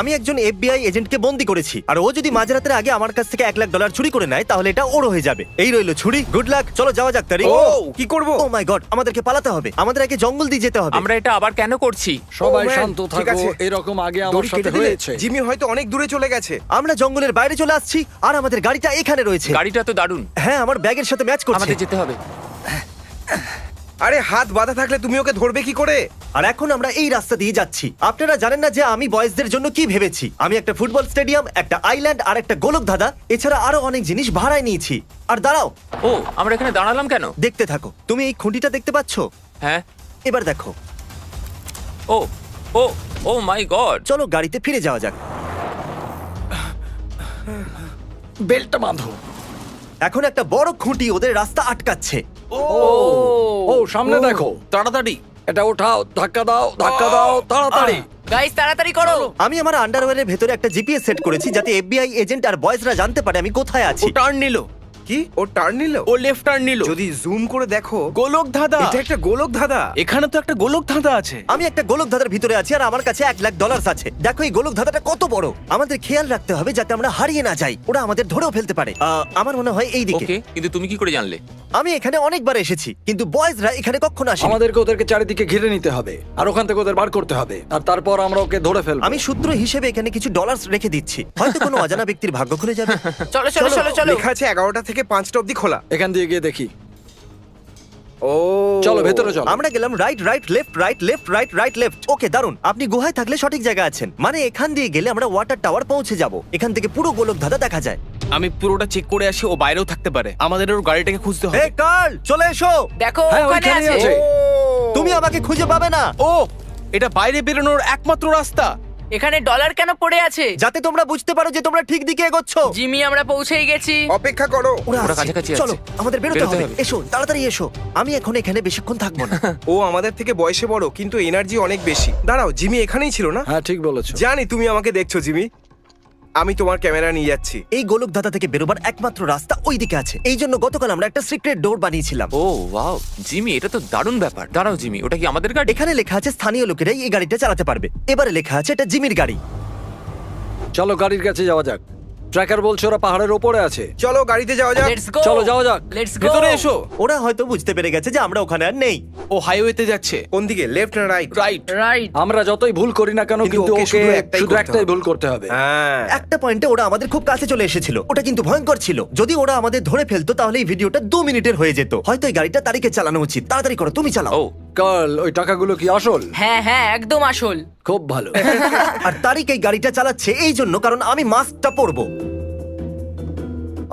আমি একজন এফবিআই এজেন্টকে বন্দি করেছি, আর ও যদি মাঝরাতের আগে আমার কাছ থেকে $1,00,000 চুরি করে নেয় তাহলে এটা ওর হয়ে যাবে। এই রইলো ছুরি, গুড লাক। চলো যাওয়া যাক তারিক। ও কি করব? ও মাই গড, আমাদেরকে পালাতে হবে। আমাদের আগে জঙ্গল দিয়ে যেতে হবে। আমরা এটা আবার কেন করছি? সবাই Oh, man, শান্ত ঠিক থাকো, আছে। এরকম আগে আমার দড়ি সাথে কেটে দিলে? হয়েছে। জিমি হয়তো অনেক দূরে চলে গেছে। আমরা জঙ্গলের বাইরে চলে আসছি আর আমাদের গাড়িটা এখানে রয়েছে। গাড়িটা তো দারুণ, হ্যাঁ, আমার ব্যাগের সাথে ম্যাচ করছে। আমাদের যেতে হবে। আরে হাত বাঁধা থাকলে তুমি ওকে ধরবে কি করে? আর এখন আমরা এই রাস্তা দিয়ে যাচ্ছি। আপনারা জানেন না যে আমি বয়েজদের জন্য কি ভেবেছি। আমি একটা ফুটবল স্টেডিয়াম, একটা আইল্যান্ড আর একটা গোলকধাঁধা, এছাড়া আরো অনেক জিনিস ভাড়ায় নিয়েছি। আর দাঁড়াও, ও আমরা এখানে দাঁড়ালাম কেন? দেখতে থাকো। তুমি এই খুঁটিটা দেখতে পাচ্ছো? হ্যাঁ। এবার দেখো। ও ও ও মাই গড। চলো গাড়িতে ফিরে যাওয়া যাক। বেল্টটা বাঁধো। এখন একটা বড় খুঁটি ওদের রাস্তা আটকাচ্ছে। ও সামনে দেখো, তাড়াতাড়ি। এটা ওঠাও, ধাক্কা দাও, ধাক্কা দাও, তাড়াতাড়ি। গাইস তাড়াতাড়ি করো। আমি আমার আন্ডারওয়্যারের ভেতরে একটা জিপিএস সেট করেছি যাতে এফবিআই এজেন্ট আর বয়েজরা জানতে পারে আমি কোথায় আছি। টার্ন নিল, কি ও টার্ন নিল? ও লেফট টার্ন নিল। যদি জুম করে দেখো, গোলক ধাঁধা, এটা একটা গোলক ধাঁধা। এখানে তো একটা গোলক ধাঁধা আছে। আমি একটা গোলকধাঁধার ভিতরে আছি আর আমার কাছে $1,00,000 আছে। দেখো এই গোলকধাঁধাটা কত বড়। আমাদের খেয়াল রাখতে হবে যাতে আমরা হারিয়ে না যাই। ওরা আমাদের ধরেও ফেলতে পারে। আমার মনে হয় এই দিকে। ওকে, কিন্তু তুমি কি করে জানলে? আমি এখানে অনেকবার এসেছি, কিন্তু বয়েজরা এখানে কখনো আসেনি। আমাদেরকে ওদেরকে চারিদিকে ঘিরে নিতে হবে আর ওখান থেকে ওদের বার করতে হবে, আর তারপর আমরা ওকে ধরে ফেলবো। আমি সূত্র হিসেবে এখানে কিছু ডলার রেখে দিচ্ছি, হয়তো কোনো অজানা ব্যক্তির ভাগ্য খুলে যাবে। চলো চলো চলো চলো। লেখা আছে 11টা থেকে 5টা অবধি খোলা। এখান দিয়ে গিয়ে দেখি। ও চলো ভেতরে চলো। আমরা গেলাম right right left right left right right left. Okay, দারুন। আপনি গুহায় থাকলে সঠিক জায়গা আছেন। মানে এখান দিয়ে গেলে আমরা ওয়াটার টাওয়ার পৌঁছে যাব। এখান থেকে পুরো গোলকধাঁধা দেখা যায়। আমি পুরোটা চেক করে আসি, ও বাইরেও থাকতে পারে। আমাদের ওর গাড়িটাকে খুঁজতে হবে। এই কার্ল, চলে এসো। দেখো হ্যাঁ, ওখানে ওইখানেই আছে। আছে। তুমি আমাকে খুঁজে পাবে না। ও এটা বাইরে বেরোনোর একমাত্র রাস্তা। এখানে ডলার কেন পড়ে আছে? যাতে তোমরা বুঝতে পারো যে তোমরা ঠিক দিকে এগোচ্ছ। জিমি আমরা পৌঁছেই গেছি। অপেক্ষা করো। ওরা ওরা আসছে। কাছাকাছি চলো, আসছে। আমাদের বেরোতে বেরোতে হবে। হবে। এসো, তাড়াতাড়ি এসো। আমি এখন এখানে বেশিক্ষণ থাকবো না। ও আমাদের থেকে বয়সে বড়, কিন্তু এনার্জি অনেক বেশি। দাঁড়াও, জিমি এখানেই ছিল না? হ্যাঁ ঠিক বলেছো। জানি তুমি আমাকে দেখছো জিমি। আমি তোমার ক্যামেরা নিয়ে যাচ্ছি। এই গোলকধাঁধা থেকে বেরোবার একমাত্র রাস্তা ওই দিকে আছে। এই জন্য গতকাল আমরা একটা সিক্রেট ডোর বানিয়েছিলাম। ও ওয়াও, জিমি এটা তো দারুণ ব্যাপার। দাঁড়াও জিমি, ওটা কি আমাদের গাড়ি? এখানে লেখা আছে স্থানীয় লোকেরাই এই গাড়িটা চালাতে পারবে। এবারে লেখা আছে এটা জিমির গাড়ি। চলো গাড়ির কাছে যাওয়া যাক। ট্র্যাকার বলছে ওরা পাহাড়ের ওপরে আছে। চলো গাড়িতে যাওয়া যাক। Let's go. চলো যাওয়া যাক। Let's go. ভেতরে এসো। ওরা হয়তো বুঝতে পেরে গেছে যে আমরা ওখানে আর নেই। ও হাইওয়েতে যাচ্ছে। কোন দিকে, লেফট না রাইট? রাইট। রাইট। আমরা যতই ভুল করি না কেন, কিন্তু কিন্তু ওকে ওকে শুধু একটাই শুধু করতে একটাই হবে। ভুল করতে হবে। হ্যাঁ। একটা পয়েন্টে ওরা আমাদের খুব কাছে চলে এসেছিল। ওটা কিন্তু ভয়ঙ্কর ছিল। যদি ওরা আমাদের ধরে ফেলতো তাহলে এই ভিডিওটা 2 মিনিটের হয়ে যেত। হয়তো এই গাড়িটা তারিখে চালানো উচিত। তাড়াতাড়ি করো, তুমি চালাও। ও কার্ল, ওই টাকাগুলো কি আসল? হ্যাঁ হ্যাঁ একদম আসল। খুব ভালো। আর তারিখ এই গাড়িটা চালাচ্ছে এই জন্য কারণ আমি মাস্কটা পরবো।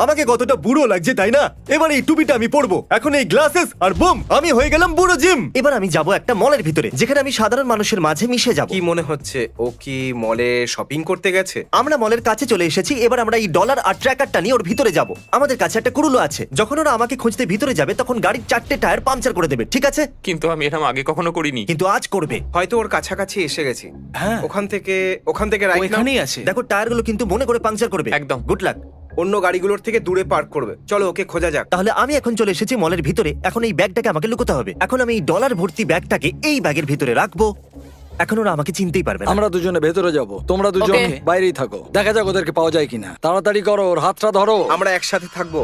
আমাকে কতটা বুড়ো লাগছে তাই না? এবার এই টুপিটা আমি পরবো। এখন এই গ্লাসেস আর বুম, আমি হয়ে গেলাম বুড়ো জিম। এবার আমি যাব একটা মলের ভিতরে যেখানে আমি সাধারণ মানুষের মাঝে মিশে যাব। কি মনে হচ্ছে ও কি মলে শপিং করতে গেছে? আমরা মলের কাছে চলে এসেছি। এবার আমরা এই ডলার আর ট্র্যাকারটা নিয়ে ওর ভিতরে যাব। আমাদের কাছে একটা কুড়ুলো আছে। যখন ওরা আমাকে খুঁজতে ভিতরে যাবে তখন গাড়ির 4টে টায়ার পাংচার করে দেবে, ঠিক আছে? কিন্তু আমি এরকম আগে কখনো করিনি। কিন্তু আজ করবে। হয়তো ওর কাছাকাছি এসে গেছি। হ্যাঁ। ওখান থেকে ও রাইট নাও। এখানেই আছে। দেখো টায়ারগুলো কিন্তু মনে করে পাংচার করবে। একদম। Good luck. অন্য গাড়িগুলোর থেকে দূরে পার্ক করবে। চলো ওকে খোঁজা যাক। তাহলে আমি এখন চলে এসেছি মলের ভিতরে। এখন এই ব্যাগটাকে আমাকে লুকোতে হবে। এখন আমি এই ডলার ভর্তি ব্যাগটাকে এই ব্যাগের ভিতরে রাখবো। এখন ওরা আমাকে চিনতেই পারবে না। আমরা দুজনে ভেতরে যাব, তোমরা দুজন Okay. বাইরেই থাকো। দেখা যাক ওদেরকে পাওয়া যায় কিনা। তাড়াতাড়ি করো, ওর হাতটা ধরো। আমরা একসাথে থাকবো।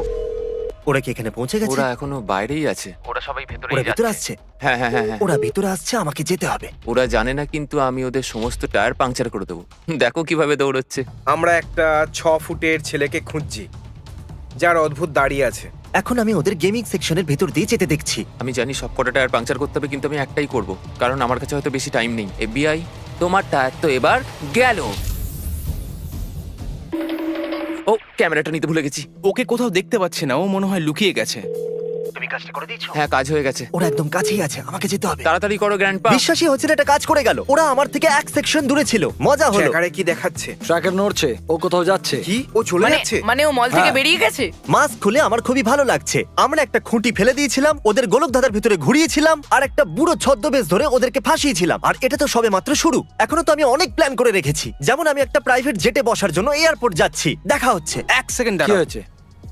ওরা কি এখানে পৌঁছে গেছে? ওরা এখনো বাইরেই আছে। ওরা সবাই ভেতরেই ওরা ভিতরে যাচ্ছে। আসছে। হ্যাঁ হ্যাঁ হ্যাঁ হ্যাঁ। ওরা ভিতরে আসছে, আমাকে যেতে হবে। ওরা জানে না কিন্তু আমি ওদের সমস্ত টায়ার পাংচার করে দেবো। দেখো কিভাবে দৌড়চ্ছে। আমরা একটা 6 ফুটের ছেলেকে খুঁজছি যার অদ্ভুত দাড়ি আছে। এখন আমি ওদের গেমিং সেকশনের ভিতর দিয়ে যেতে দেখছি। আমি জানি সব কটা টায়ার পাংচার করতে হবে, কিন্তু আমি একটাই করব, কারণ আমার কাছে হয়তো বেশি টাইম নেই। এফবিআই, তোমার টায়ার তো এবার গেল। ও ক্যামেরাটা নিতে ভুলে গেছি। ওকে কোথাও দেখতে পাচ্ছি না, ও মনে হয় লুকিয়ে গেছে। তুমি কাজটা করে দিয়েছো? হ্যাঁ, কাজ হয়ে গেছে। ওরা একদম কাছেই আছে, আমাকে যেতে হবে। তাড়াতাড়ি করো গ্র্যান্ডপা। বিশ্বাসই হচ্ছে না এটা কাজ করে গেল। ওরা আমার থেকে এক সেকশন দূরে ছিল। মজা হলো। ট্র্যাকারে কি দেখাচ্ছে? ট্র্যাকার নড়ছে, ও কোথাও যাচ্ছে। কি ও চলে মানে যাচ্ছে? মানে ও মল থেকে হ্যাঁ। বেরিয়ে গেছে। মাস্ক খুলে আমার খুবই ভালো লাগছে। আমরা একটা খুঁটি ফেলে দিয়েছিলাম, ওদের গোলকধাঁধার ভিতরে ঘুরিয়েছিলাম, আর একটা বুড়ো ছদ্মবেশ ধরে ওদেরকে ফাঁসিয়েছিলাম। আর এটা তো সবে মাত্র শুরু। এখনো তো আমি অনেক প্ল্যান করে রেখেছি। যেমন আমি একটা প্রাইভেট জেটে বসার জন্য এয়ারপোর্ট যাচ্ছি। দেখা হচ্ছে। 1 সেকেন্ড কি দাঁড়াও। হয়েছে?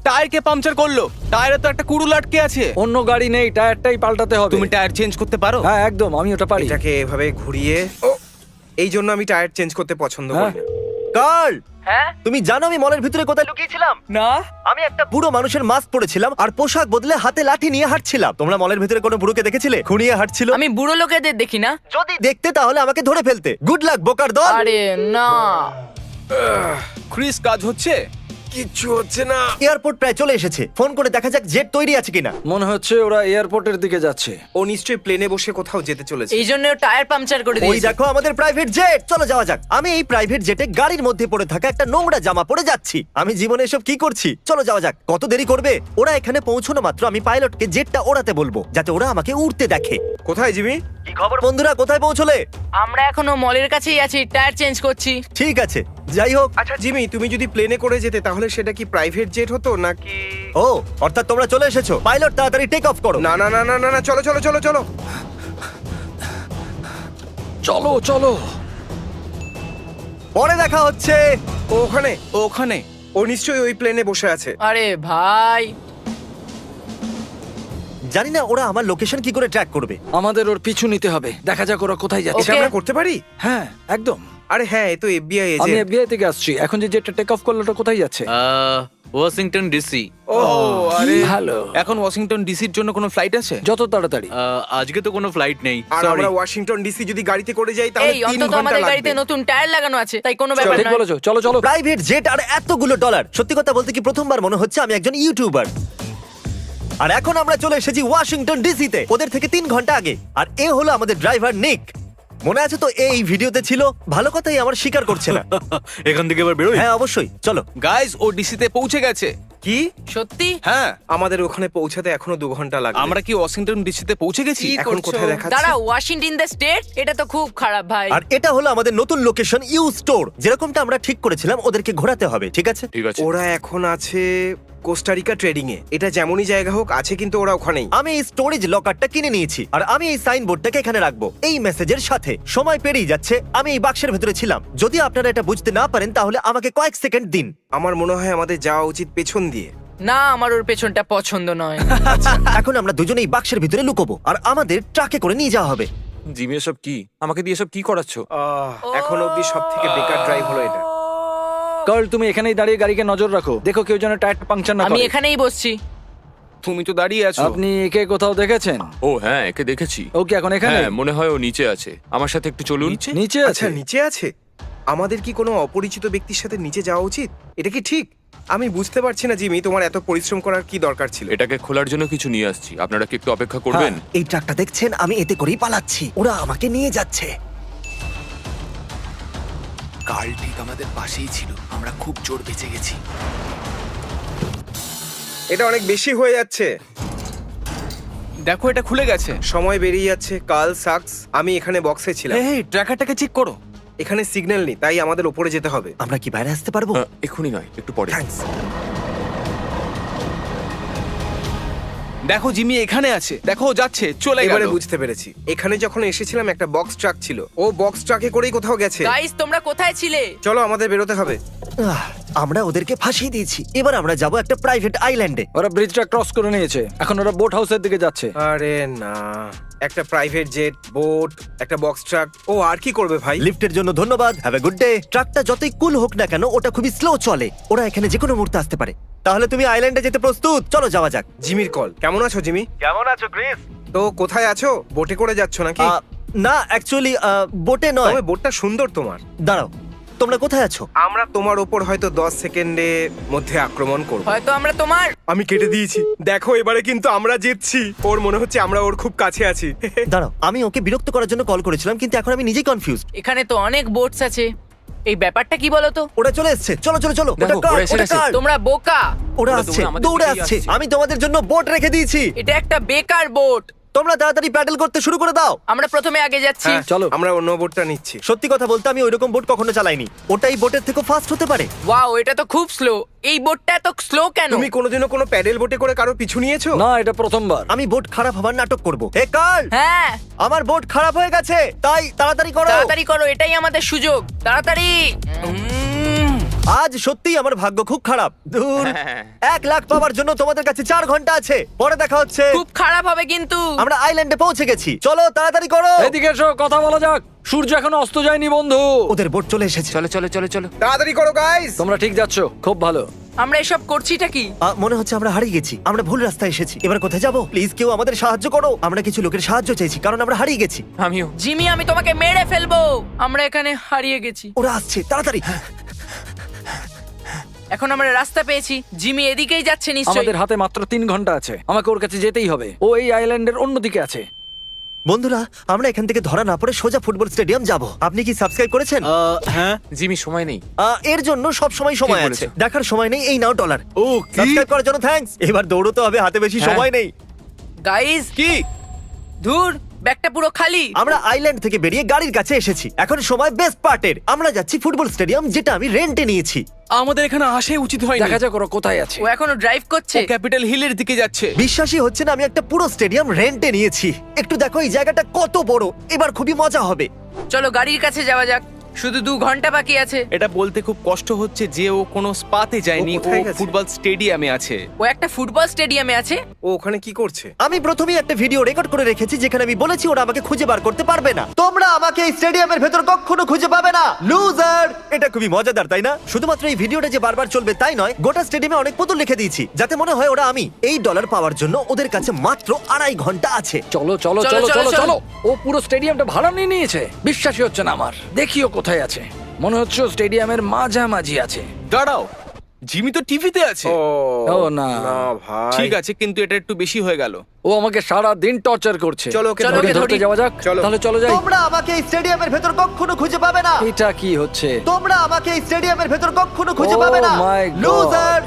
টায়ার কে পাংচার করলো? টায়ারে তো একটা কুড়ুল আটকে আছে। অন্য গাড়ি নেই, টায়ারটাই পাল্টাতে হবে। তুমি টায়ার চেঞ্জ করতে পারো? হ্যাঁ একদম, আমি ওটা পারি। এটাকে এভাবে ঘুরিয়ে। ও এই জন্য আমি টায়ার চেঞ্জ করতে পছন্দ করি হ্যাঁ। না। কার্ল, হ্যাঁ তুমি জানো আমি মলের ভিতরে কোথায় লুকিয়েছিলাম? না আমি একটা বুড়ো মানুষের মাস্ক পরেছিলাম আর পোশাক বদলে হাতে লাঠি নিয়ে হাঁটছিলাম। তোমরা মলের ভিতরে কোনো বুড়োকে দেখেছিলে খুঁড়িয়ে হাঁটছিল? আমি বুড়ো লোকেদের দেখি না। যদি দেখতে তাহলে আমাকে ধরে ফেলতে। গুড লাক বোকার দল। আরে না, ক্রিস, কাজ হচ্ছে? কিচ্ছু হচ্ছে না। এয়ারপোর্ট প্রায় চলে এসেছে। ফোন করে দেখা যাক জেট তৈরি আছে কিনা। মনে হচ্ছে ওরা এয়ারপোর্টের দিকে যাচ্ছে। ও নিশ্চয়ই প্লেনে বসে কোথাও যেতে চলেছে। এই জন্য টায়ার পাংচার করে ওই দিয়েছে। দেখো আমাদের প্রাইভেট জেট। চলো যাওয়া যাক। আমি এই প্রাইভেট জেটে গাড়ির মধ্যে পড়ে থাকা একটা নোংরা জামা পরে যাচ্ছি। আমি জীবনে এসব কি করছি? চলো যাওয়া যাক। কত দেরি করবে? ওরা এখানে পৌঁছানো মাত্র আমি পাইলটকে জেটটা ওড়াতে বলবো, যাতে ওরা আমাকে উড়তে দেখে। কোথায় জিমি? কি খবর বন্ধুরা, কোথায় পৌঁছলে? আমরা এখনো মলের কাছেই আছি, টায়ার চেঞ্জ করছি। ঠিক আছে, যাই হোক। আচ্ছা জিমি, তুমি যদি প্লেনে করে যেতে তাহলে সেটা কি প্রাইভেট জেট হতো নাকি? ও, অর্থাৎ তোমরা চলে এসেছো। পাইলট তাড়াতাড়ি টেক অফ করো। না না না না না না, চলো চলো চলো চলো। চলো চলো। পরে দেখা হচ্ছে। ও ওখানে, ও ওখানে। ও নিশ্চয়ই ওই প্লেনে বসে আছে। আরে ভাই, জানি না ওরা আমার লোকেশন কি করে ট্র্যাক করবে। আমাদের ওর পিছু নিতে হবে, দেখা যাক ওরা কোথায় এটা যাচ্ছে। Okay. আমরা করতে পারি? হ্যাঁ একদম। আরে হ্যাঁ, এ তো এফবিআই আমি এজেন্ট। এফবিআই থেকে আসছি। এখন যে জেটটা টেক অফ করলো ওটা কোথায় যাচ্ছে? Washington DC. ও আরে, ভালো, এখন ওয়াশিংটন ডিসির জন্য কোনো ফ্লাইট আছে? যত তাড়াতাড়ি। আজকে তো কোনো ফ্লাইট নেই। আর Sorry. আমরা ওয়াশিংটন ডিসি যদি গাড়িতে করে যাই তাহলে এই 3 অন্তত ঘন্টা আমাদের গাড়িতে লাগবে। নতুন টায়ার লাগানো আছে, তাই কোনো ব্যাপার ঠিক নয়। বলেছো, চলো চলো। প্রাইভেট জেট আর এতগুলো ডলার। সত্যি কথা বলতে কি প্রথমবার মনে হচ্ছে আমি একজন ইউটিউবার। আর এখন আমরা চলে এসেছি ওয়াশিংটন ডিসিতে, ওদের থেকে 3 ঘন্টা আগে। আর এ হলো আমাদের ড্রাইভার নিক। মনে আছে তো এই ভিডিওতে ছিল? ভালো কথাই আমার স্বীকার করছে না। এখান থেকে এবার বেরোই। হ্যাঁ অবশ্যই, চলো। গাইস, ও ডিসিতে পৌঁছে গেছে। কি? সত্যি? হ্যাঁ, আমাদের ওখানে পৌঁছাতে এখনো 2 ঘন্টা লাগবে। আমরা কি ওয়াশিংটন ডিসিতে পৌঁছে গেছি? কি এখন করছো? কোথায় দেখাচ্ছে? দাঁড়াও, ওয়াশিংটন দ্য স্টেট? এটা তো খুব খারাপ ভাই। আর এটা হলো আমাদের নতুন লোকেশন, ইউ স্টোর। যেরকমটা আমরা ঠিক করেছিলাম ওদেরকে ঘোরাতে হবে, ঠিক আছে? ঠিক আছে। ওরা এখন আছে কোস্টারিকা ট্রেডিং এ। এটা যেমনই জায়গা হোক আছে, কিন্তু ওরা ওখানেই। আমি এই স্টোরেজ লকারটা কিনে নিয়েছি আর আমি এই সাইনবোর্ডটাকে এখানে রাখবো এই মেসেজের সাথে। সময় পেরিয়ে যাচ্ছে, আমি এই বাক্সের ভেতরে ছিলাম। যদি আপনারা এটা বুঝতে না পারেন তাহলে আমাকে কয়েক সেকেন্ড দিন। আমার মনে হয় আমাদের যাওয়া উচিত পেছন দিয়ে। না, আমার ওর পেছনটা পছন্দ নয়। এখন আমরা দুজনেই বাক্সের ভিতরে লুকোবো আর আমাদের ট্রাকে করে নিয়ে যাওয়া হবে। জিমি এসব কি? আমাকে দিয়ে এসব কি করাচ্ছ? এখন অবধি সব থেকে বেকার ড্রাইভ হলো এটা। কার্ল, তুমি এখানেই দাঁড়িয়ে গাড়িকে নজর রাখো, দেখো কেউ যেন টায়ারটা পাংচার না আমি করে। এখানেই বসছি। তুমি তো দাঁড়িয়ে আছো। আপনি একে কোথাও দেখেছেন? ও হ্যাঁ, একে দেখেছি। ও কি এখন এখানে? হ্যাঁ, মনে হয় ও নিচে আছে। আমার সাথে একটু চলুন। নিচে আচ্ছা, আছে। নিচে আছে। আমাদের কি কোনো অপরিচিত ব্যক্তির সাথে নিচে যাওয়া উচিত? এটা কি ঠিক? আমি বুঝতে পারছি না জিমি, তোমার এত পরিশ্রম করার কি দরকার ছিল? এটাকে খোলার জন্য কিছু নিয়ে আসছি, আপনারা কি একটু অপেক্ষা করবেন? এই ট্রাকটা দেখছেন, আমি এতে করেই পালাচ্ছি। ওরা আমাকে নিয়ে যাচ্ছে। কার্ল ঠিক আমাদের পাশেই ছিল, আমরা খুব জোর বেঁচে গেছি। এটা অনেক বেশি হয়ে যাচ্ছে। দেখো, এটা খুলে গেছে। সময় বেরিয়ে যাচ্ছে। কাল সাকস, আমি এখানে বক্সে ছিলাম। এই ট্র্যাকারটাকে চেক করো। এখানে সিগন্যাল নেই, তাই আমাদের উপরে যেতে হবে। আমরা কি বাইরে আসতে পারবো? এক্ষুনি নয়, একটু পরে। থ্যাঙ্কস। দেখো জিমি এখানে আছে, দেখো ও যাচ্ছে, চলে গেল। এবারে বুঝতে পেরেছি। এখানে যখন এসেছিলাম একটা বক্স ট্রাক ছিল, ও বক্স ট্রাকে করেই কোথাও গেছে। গাইস, তোমরা কোথায় ছিলে? চলো আমাদের বেরোতে হবে। আমরা ওদেরকে ফাঁসিয়ে দিয়েছি। এবার আমরা যাব একটা প্রাইভেট আইল্যান্ডে। ওরা ব্রিজটা ক্রস করে নিয়েছে, এখন ওরা বোট হাউসের দিকে যাচ্ছে। আরে না, একটা প্রাইভেট জেট, বোট, একটা বক্স ট্রাক। ও আর কি করবে ভাই? লিফটের জন্য ধন্যবাদ। Have a good day. ট্রাকটা যতই কুল হোক না কেন, ওটা খুবই স্লো চলে। ওরা এখানে যে কোনো মুহূর্তে আসতে পারে। তাহলে তুমি আইল্যান্ডে যেতে প্রস্তুত? চলো যাওয়া যাক। জিমির কল। কেমন আছো জিমি? কেমন আছো ক্রিস? তো কোথায় আছো? বোটে করে যাচ্ছ নাকি? না, অ্যাকচুয়ালি বোটে নয়। তবে বোটটা সুন্দর তোমার। দাঁড়াও, তোমরা কোথায় আছো? আমরা তোমার ওপর হয়তো 10 সেকেন্ডের মধ্যে আক্রমণ করব। হয়তো আমরা তোমার। আমি কেটে দিয়েছি। দেখো, এবারে কিন্তু আমরা জিতছি। ওর মনে হচ্ছে আমরা ওর খুব কাছে আছি। দাঁড়াও, আমি ওকে বিরক্ত করার জন্য কল করেছিলাম, কিন্তু এখন আমি নিজেই কনফিউজড। এখানে তো অনেক বোটস আছে, এই ব্যাপারটা কি বলো তো? ওরা চলে এসেছে। চলো চলো চলো। দেখো, ওটা কার? ওরা এসে ওটা গেছে। কার? তোমরা বোকা। ওরা ওরা আসছে, আমাদের দৌড়ে দিকেই আসছে। আসছে। আমি তোমাদের জন্য বোট রেখে দিয়েছি। এটা একটা বেকার বোট। তোমরা তাড়াতাড়ি প্যাডেল করতে শুরু করে দাও। আমরা প্রথমে আগে যাচ্ছি। হ্যাঁ, চলো। আমরা অন্য বোটটা নিচ্ছি। সত্যি কথা বলতে আমি ওইরকম বোট কখনো চালাইনি। ওটাই বোটের থেকে ফাস্ট হতে পারে। ওয়াও, এটা তো খুব স্লো। এই বোটটা এত স্লো কেন? তুমি কোনোদিনও কোনো প্যাডেল বোটে করে কারো পিছু নিয়েছো? না, এটা প্রথমবার। আমি বোট খারাপ হবার নাটক করব। হে কার্ল, হ্যাঁ, আমার বোট খারাপ হয়ে গেছে, তাই তাড়াতাড়ি করো। তাড়াতাড়ি করো, এটাই আমাদের সুযোগ। তাড়াতাড়ি। আজ সত্যিই আমার ভাগ্য খুব খারাপ। দূর, হ্যাঁ। 1 লাখ পাওয়ার জন্য তোমাদের কাছে 4 ঘন্টা আছে। পরে দেখা হচ্ছে। খুব খারাপ হবে কিন্তু। আমরা আইল্যান্ডে পৌঁছে গেছি, চলো তাড়াতাড়ি করো। এদিকে এসো, কথা বলা যাক। সূর্য এখনো অস্ত যায়নি বন্ধু। ওদের বোট চলে এসেছে। চলো চলো চলো চলো। তাড়াতাড়ি করো গাইস। তোমরা ঠিক যাচ্ছ, খুব ভালো। আমরা এসব করছিটা কি? মনে হচ্ছে আমরা হারিয়ে গেছি। আমরা ভুল রাস্তায় এসেছি। এবার কোথায় যাব? প্লিজ কেউ আমাদের সাহায্য করো। আমরা কিছু লোকের সাহায্য চাইছি, কারণ আমরা হারিয়ে গেছি। আমিও। জিমি, আমি তোমাকে মেরে ফেলবো। আমরা এখানে হারিয়ে গেছি। ওরা আসছে, তাড়াতাড়ি। এখন আমরা রাস্তা পেয়েছি। জিমি এদিকেই যাচ্ছে নিশ্চয়ই। আমাদের হাতে মাত্র 3 ঘন্টা আছে, আমাকে ওর কাছে যেতেই হবে। ও এই আইল্যান্ডের অন্যদিকে আছে। বন্ধুরা, আমরা এখান থেকে ধরা না পড়ে সোজা ফুটবল স্টেডিয়াম যাব। আপনি কি সাবস্ক্রাইব করেছেন? হ্যাঁ। জিমি সময় নেই। এর জন্য সব সময় সময় ঠিক আছে। বলেছো। দেখার সময় নেই, এই নাও ডলার। ও কি? সাবস্ক্রাইব করার জন্য থ্যাঙ্কস। এবার দৌড়তে হবে, হাতে বেশি হ্যাঁ। সময় নেই। গাইস, কি? ধুর, ব্যাগটা পুরো খালি। আমরা আইল্যান্ড থেকে বেরিয়ে গাড়ির কাছে এসেছি। এখন সময় বেস্ট পার্টের। আমরা যাচ্ছি ফুটবল স্টেডিয়াম, যেটা আমি রেন্টে নিয়েছি। আমাদের এখানে আসাই উচিত হয়নি। দেখা যাক ওরা কোথায় আছে। ও এখনো ড্রাইভ করছে। ও ক্যাপিটাল হিলের দিকে যাচ্ছে। বিশ্বাসই হচ্ছে না আমি একটা পুরো স্টেডিয়াম রেন্টে নিয়েছি। একটু দেখো এই জায়গাটা কত বড়। এবার খুবই মজা হবে। চলো গাড়ির কাছে যাওয়া যাক। শুধু 2 ঘন্টা বাকি আছে। এটা বলতে খুব কষ্ট হচ্ছে যে ও কোনো স্পাতে যায়নি, ও ও কোথায় গেছে? ফুটবল স্টেডিয়ামে আছে। ও একটা ফুটবল স্টেডিয়ামে আছে। ও ওখানে কি করছে? আমি প্রথমেই একটা ভিডিও রেকর্ড করে রেখেছি যেখানে আমি বলেছি ওরা আমাকে খুঁজে বার করতে পারবে না। তোমরা আমাকে এই স্টেডিয়ামের ভেতর কখনো খুঁজে পাবে না, লুজার। এটা খুবই মজাদার, তাই না? শুধুমাত্র এই ভিডিওটা যে বারবার চলবে তাই নয়, গোটা স্টেডিয়ামে অনেক পুতুল লিখে দিয়েছি যাতে মনে হয় ওরা আমি। এই ডলার পাওয়ার জন্য ওদের কাছে মাত্র 2.5 ঘন্টা আছে। চলো চলো চলো, চলো চলো, চলো চলো। চলো। ও পুরো স্টেডিয়ামটা ভাড়া নিয়ে নিয়েছে। বিশ্বাসই হচ্ছে না আমার। দেখিও কোথায় আছে। মনে হচ্ছে ও স্টেডিয়ামের মাঝামাঝি আছে। দাঁড়াও, জিমি তো টিভিতে আছে। ও না। না ভাই। ঠিক আছে, কিন্তু এটা একটু বেশি হয়ে গেল। ও আমাকে সারা দিন টর্চার করছে। চলো ওকে চলো, ধরে ওকে ধরো। ধরতে ধরি। যাওয়া যাক। চলো। তাহলে চলো যাই। তোমরা আমাকে এই স্টেডিয়ামের ভেতর কখনো খুঁজে পাবে না। এটা কি হচ্ছে? তোমরা আমাকে এই স্টেডিয়ামের ভেতর কখনো খুঁজে Oh পাবে না, my God. লুজার।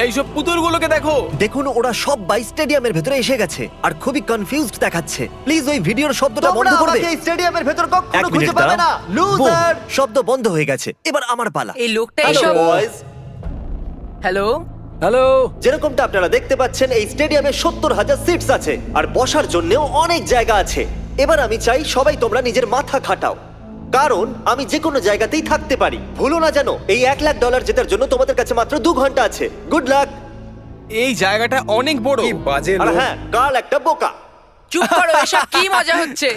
এইসব পুতুলগুলোকে দেখো। দেখুন ওরা সবাই স্টেডিয়ামের ভেতরে এসে গেছে আর খুবই কনফিউজড দেখাচ্ছে। প্লিজ ওই ভিডিওর শব্দটা বন্ধ করবে। এই স্টেডিয়ামের ভেতর কখনো খুঁজে পাবে না, লুজার। শব্দ বন্ধ হয়ে গেছে। এবার আমার পালা। এই লোকটা Hello, এসব। boys। হ্যালো। হ্যালো। যেরকমটা আপনারা দেখতে পাচ্ছেন এই স্টেডিয়ামে 70,000 সিটস আছে আর বসার জন্যও অনেক জায়গা আছে। এবার আমি চাই সবাই তোমরা নিজের মাথা খাটাও, কারণ আমি যে কোনো জায়গাতেই থাকতে পারি। ভুলো না জানো, এই $1 লাখ জেতার জন্য তোমাদের কাছে মাত্র 2 ঘন্টা আছে। Good luck. এই জায়গাটা অনেক বড়। কি বাজে আর লোক। হ্যাঁ, কাল একটা বোকা। চুপ করো, এসব কি মজা হচ্ছে?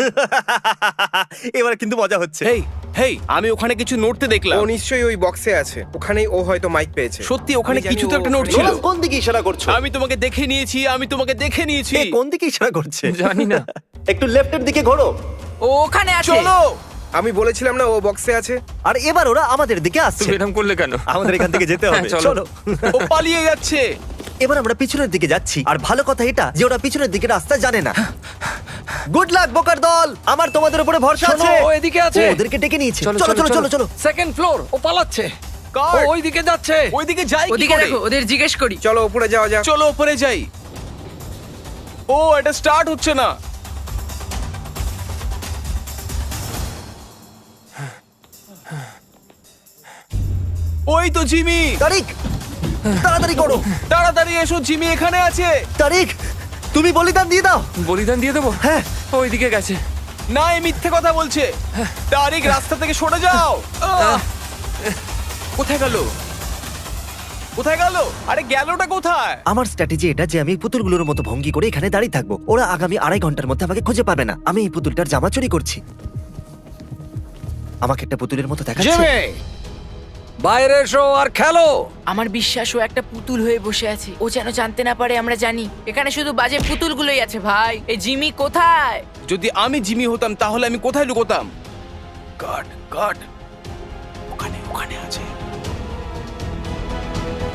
এবার কিন্তু মজা হচ্ছে। হেই হেই, আমি ওখানে কিছু নড়তে দেখলাম। ও নিশ্চয়ই ওই বক্সে আছে। ওখানেই ও হয়তো মাইক পেয়েছে। সত্যি ওখানে আমি জানি কিছু তো ও একটা ওখানে- নড়ছিল। নোলান কোন দিকে ইশারা করছো? আমি তোমাকে দেখে নিয়েছি, আমি তোমাকে দেখে নিয়েছি। এ কোন দিকে ইশারা করছে? জানি না। একটু লেফটের দিকে ঘোরো। ও ওখানে আছে। চলো। আমি বলেছিলাম না ও বক্সে আছে। আর এবার ওরা আমাদের দিকে আসছে। তুমি এরকম করলে কেন? আমাদের এখান থেকে যেতে হবে। হ্যাঁ, চলো। চলো। ও পালিয়ে যাচ্ছে। এবার আমরা পিছনের দিকে যাচ্ছি আর ভালো কথা এটা যে ওরা পিছনের দিকে রাস্তা জানে না। গুড লাক বোকার দল, আমার তোমাদের উপরে ভরসা শোনো, আছে। ও এদিকে আছে। ও ওদেরকে ডেকে নিয়েছে। চলো, চলো চলো, চলো চলো চলো। Second floor. ও পালাচ্ছে। কার? ও ওইদিকে যাচ্ছে। ওইদিকে যাই কি ওদিকে করে? দেখো, ওদের জিজ্ঞেস করি। চলো উপরে যাওয়া যাক। চলো উপরে যাই। ও এটা স্টার্ট হচ্ছে না। ওই তো জিমি। তারিক, তাড়াতাড়ি করো। তাড়াতাড়ি এসো, জিমি এখানে আছে। তারিক, তুমি বলিদান দিয়ে দাও। বলিদান দিয়ে দেবো? হ্যাঁ। ওইদিকে গেছে। না, এই মিথ্যে কথা বলছে। তারিক, রাস্তা থেকে সরে যাও। কোথায় গেল? কোথায় গেল? আরে গেলটা কোথায়? আমার স্ট্র্যাটেজি এটা যে আমি এই পুতুলগুলোর মতো ভঙ্গি করে এখানে দাঁড়িয়ে থাকবো। ওরা আগামী 2.5 ঘন্টার মধ্যে আমাকে খুঁজে পাবে না। আমি এই পুতুলটার জামা চুরি করছি। আমাকে একটা পুতুলের মতো দেখাচ্ছে। জিমি, বাইরে এসো আর খেলো। আমার বিশ্বাস ও একটা পুতুল হয়ে বসে আছে। ও যেন জানতে না পারে আমরা জানি। এখানে শুধু বাজে পুতুলগুলোই আছে ভাই। এই জিমি কোথায়? যদি আমি জিমি হতাম তাহলে আমি কোথায় লুকোতাম? Guard, guard. ওখানে ওখানে আছে।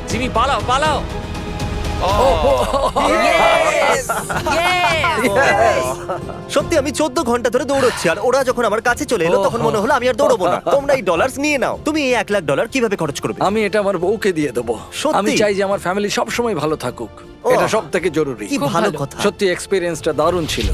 জিমি পালাও পালাও। Yes! Yes! সত্যি আমি 14 ঘন্টা ধরে দৌড়চ্ছি আর ওরা যখন আমার কাছে চলে এলো তখন মনে হলো আমি আর দৌড়বো না। তোমরা এই ডলার্স নিয়ে নাও। তুমি এই $1 লাখ কিভাবে খরচ করবে? আমি এটা আমার বউকে দিয়ে দেবো। সত্যি? আমি চাই যে আমার ফ্যামিলি সব সময় ভালো থাকুক। ও, এটা সব থেকে জরুরি। কি খুব ভালো ভালো। কথা। সত্যি এক্সপিরিয়েন্সটা দারুণ ছিল।